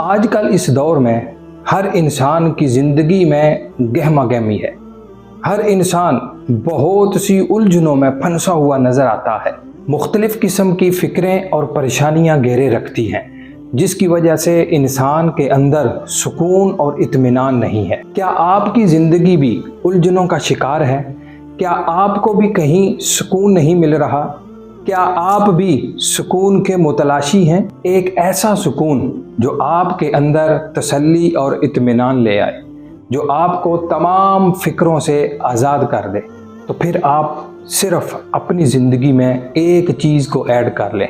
آج کل اس دور میں ہر انسان کی زندگی میں گہما گہمی ہے۔ ہر انسان بہت سی الجھنوں میں پھنسا ہوا نظر آتا ہے۔ مختلف قسم کی فکریں اور پریشانیاں گھیرے رکھتی ہیں، جس کی وجہ سے انسان کے اندر سکون اور اطمینان نہیں ہے۔ کیا آپ کی زندگی بھی الجھنوں کا شکار ہے؟ کیا آپ کو بھی کہیں سکون نہیں مل رہا؟ کیا آپ بھی سکون کے متلاشی ہیں؟ ایک ایسا سکون جو آپ کے اندر تسلی اور اطمینان لے آئے، جو آپ کو تمام فکروں سے آزاد کر دے، تو پھر آپ صرف اپنی زندگی میں ایک چیز کو ایڈ کر لیں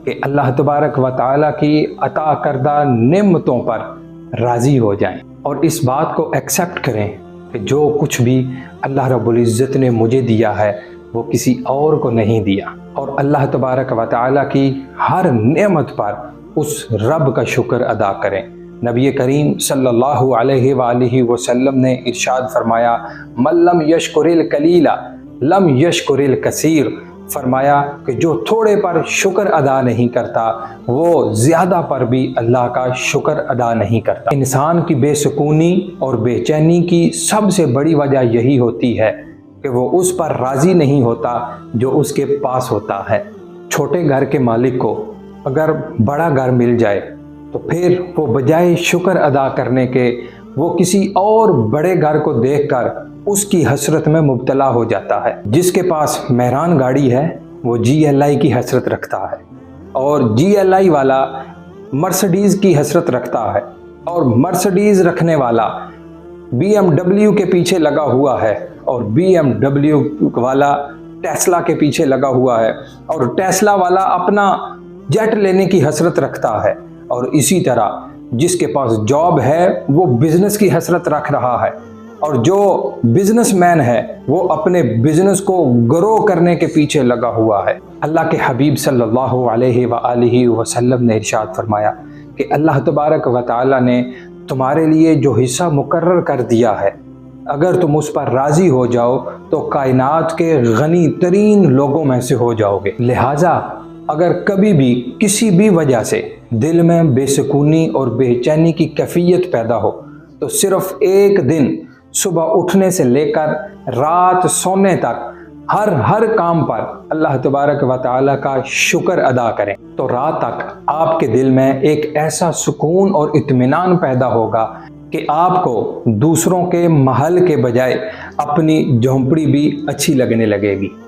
کہ اللہ تبارک و تعالیٰ کی عطا کردہ نعمتوں پر راضی ہو جائیں اور اس بات کو ایکسیپٹ کریں کہ جو کچھ بھی اللہ رب العزت نے مجھے دیا ہے وہ کسی اور کو نہیں دیا، اور اللہ تبارک و تعالیٰ کی ہر نعمت پر اس رب کا شکر ادا کریں۔ نبی کریم صلی اللہ علیہ وآلہ وسلم نے ارشاد فرمایا، من لم یشکر القلیل لم یشکر الکثیر، فرمایا کہ جو تھوڑے پر شکر ادا نہیں کرتا وہ زیادہ پر بھی اللہ کا شکر ادا نہیں کرتا۔ انسان کی بے سکونی اور بے چینی کی سب سے بڑی وجہ یہی ہوتی ہے کہ وہ اس پر راضی نہیں ہوتا جو اس کے پاس ہوتا ہے۔ چھوٹے گھر کے مالک کو اگر بڑا گھر مل جائے تو پھر وہ بجائے شکر ادا کرنے کے وہ کسی اور بڑے گھر کو دیکھ کر اس کی حسرت میں مبتلا ہو جاتا ہے۔ جس کے پاس مہران گاڑی ہے وہ GLI کی حسرت رکھتا ہے، اور GLI والا مرسڈیز کی حسرت رکھتا ہے، اور مرسڈیز رکھنے والا BMW کے پیچھے لگا ہوا ہے، اور BMW والا ٹیسلا کے پیچھے لگا ہوا ہے، اور ٹیسلا والا اپنا جیٹ لینے کی حسرت رکھتا ہے، اور اسی طرح جس کے پاس جاب ہے وہ بزنس کی حسرت رکھ رہا ہے، اور جو بزنس مین ہے وہ اپنے بزنس کو گرو کرنے کے پیچھے لگا ہوا ہے۔ اللہ کے حبیب صلی اللہ علیہ وآلہ وسلم نے ارشاد فرمایا کہ اللہ تبارک و تعالیٰ نے تمہارے لیے جو حصہ مقرر کر دیا ہے، اگر تم اس پر راضی ہو جاؤ تو کائنات کے غنی ترین لوگوں میں سے ہو جاؤ گے۔ لہٰذا اگر کبھی بھی کسی بھی وجہ سے دل میں بے سکونی اور بے چینی کی کیفیت پیدا ہو تو صرف ایک دن صبح اٹھنے سے لے کر رات سونے تک ہر کام پر اللہ تبارک و تعالیٰ کا شکر ادا کریں، تو رات تک آپ کے دل میں ایک ایسا سکون اور اطمینان پیدا ہوگا کہ آپ کو دوسروں کے محل کے بجائے اپنی جھونپڑی بھی اچھی لگنے لگے گی۔